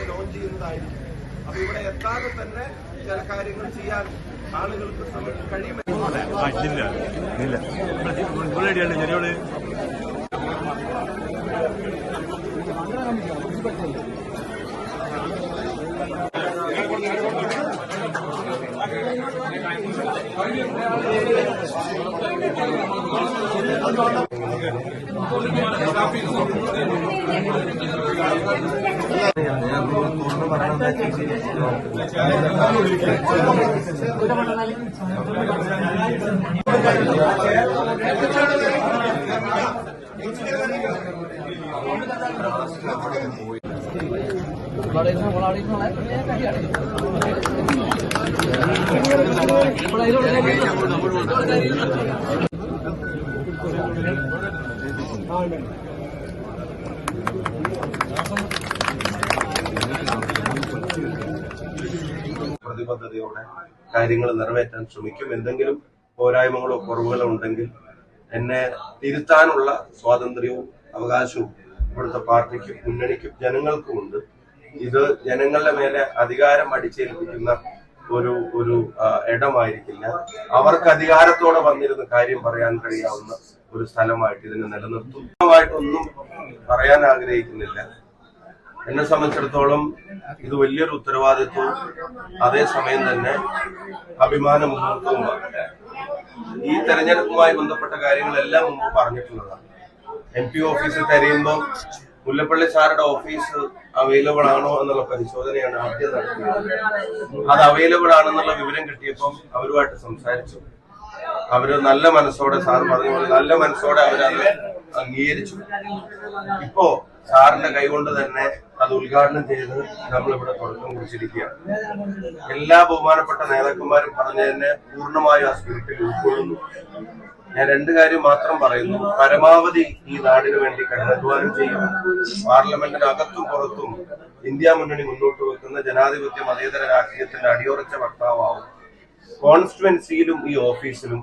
Launch ചെയ്യുന്നതായിരിക്കും. അപ്പൊ ഇവിടെ എത്താതെ തന്നെ ചില കാര്യങ്ങൾ ചെയ്യാൻ ആളുകൾക്ക് കഴിയുമെന്ന് പ്രതിബദ്ധതയോടെ കാര്യങ്ങൾ നിറവേറ്റാൻ ശ്രമിക്കും. എന്തെങ്കിലും പോരായ്മകളോ കുറവുകളോ ഉണ്ടെങ്കിൽ എന്നെ തിരുത്താനുള്ള സ്വാതന്ത്ര്യവും അവകാശവും ഇവിടുത്തെ പാർട്ടിക്കും മുന്നണിക്കും ജനങ്ങൾക്കും ഉണ്ട്. ഇത് ജനങ്ങളുടെ മേലെ അധികാരം അടിച്ചേൽപ്പിക്കുന്ന ഒരു ഇടമായിരിക്കില്ല. അവർക്ക് അധികാരത്തോടെ വന്നിരുന്ന കാര്യം പറയാൻ കഴിയാവുന്ന ഒരു സ്ഥലമായിട്ട് ഇതിനെ നിലനിർത്തും. ഒന്നും പറയാൻ ആഗ്രഹിക്കുന്നില്ല. എന്നെ സംബന്ധിച്ചിടത്തോളം ഇത് വലിയൊരു ഉത്തരവാദിത്വവും അതേസമയം തന്നെ അഭിമാന മുഹൂർത്തവുമാണ്. ഈ തെരഞ്ഞെടുപ്പുമായി ബന്ധപ്പെട്ട കാര്യങ്ങളെല്ലാം മുമ്പ് പറഞ്ഞിട്ടുള്ളതാണ്. MP ഓഫീസിൽ തിരയുമ്പോൾ മുല്ലപ്പള്ളി സാറുടെ ഓഫീസ് അവൈലബിൾ ആണോ എന്നുള്ള പരിശോധനയാണ് ആദ്യം നടത്തിയത്. അത് അവൈലബിൾ ആണെന്നുള്ള വിവരം കിട്ടിയപ്പം അവരുമായിട്ട് സംസാരിച്ചു. അവര് നല്ല മനസ്സോടെ, സാർ പറഞ്ഞ പോലെ നല്ല മനസ്സോടെ അവരത് അംഗീകരിച്ചു. ഇപ്പോ സാറിന്റെ കൈകൊണ്ട് തന്നെ അത് ഉദ്ഘാടനം ചെയ്ത് നമ്മളിവിടെ തുടക്കം കുറിച്ചിരിക്കുകയാണ്. എല്ലാ ബഹുമാനപ്പെട്ട നേതാക്കന്മാരും പറഞ്ഞതിനെ പൂർണ്ണമായും ആ സ്പിരിറ്റിൽ ഉൾക്കൊള്ളുന്നു. ഞാൻ രണ്ട് കാര്യം മാത്രം പറയുന്നു. പരമാവധി ഈ നാടിന് വേണ്ടി കഠിനാധ്വാനം ചെയ്യും. പാർലമെന്റിനകത്തും പുറത്തും ഇന്ത്യ മുന്നണി മുന്നോട്ട് വെക്കുന്ന ജനാധിപത്യ മതേതര രാഷ്ട്രീയത്തിന്റെ അടിയുറച്ച വക്താവാകും. കോൺസ്റ്റിറ്റ്യുവൻസിയിലും ഈ ഓഫീസിലും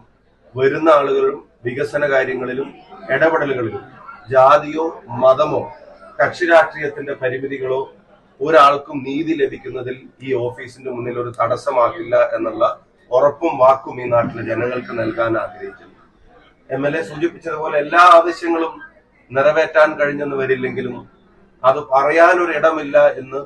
വരുന്ന ആളുകളും വികസന കാര്യങ്ങളിലും ഇടപെടലുകളിലും ജാതിയോ മതമോ കക്ഷി രാഷ്ട്രീയത്തിന്റെ പരിമിതികളോ ഒരാൾക്കും നീതി ലഭിക്കുന്നതിൽ ഈ ഓഫീസിന്റെ മുന്നിൽ ഒരു തടസ്സമാക്കില്ല എന്നുള്ള ഉറപ്പും വാക്കും ഈ നാട്ടിലെ ജനങ്ങൾക്ക് നൽകാൻ ആഗ്രഹിക്കുന്നു. MLA സൂചിപ്പിച്ചതുപോലെ എല്ലാ ആവശ്യങ്ങളും നിറവേറ്റാൻ കഴിഞ്ഞെന്ന് വരില്ലെങ്കിലും അത് പറയാനൊരു ഇടമില്ല എന്ന്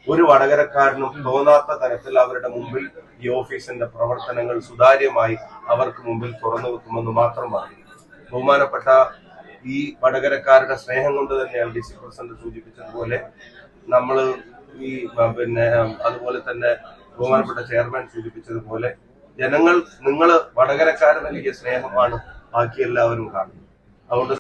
ഒരു വടകരക്കാരനും തോന്നാത്ത തരത്തിൽ അവരുടെ മുമ്പിൽ ഈ ഓഫീസിന്റെ പ്രവർത്തനങ്ങൾ സുതാര്യമായി അവർക്ക് മുമ്പിൽ തുറന്നു വെക്കുമെന്ന് മാത്രം പറഞ്ഞു. ബഹുമാനപ്പെട്ട ഈ വടകരക്കാരുടെ സ്നേഹം കൊണ്ട് തന്നെയാണ് DC പ്രസിഡന്റ് സൂചിപ്പിച്ചതുപോലെ നമ്മൾ ഈ അതുപോലെ തന്നെ ബഹുമാനപ്പെട്ട ചെയർമാൻ സൂചിപ്പിച്ചതുപോലെ നിങ്ങൾ വടകരക്കാരൻ നൽകിയ സ്നേഹമാണ് ബാക്കി എല്ലാവരും കാണുന്നത്. അതുകൊണ്ട്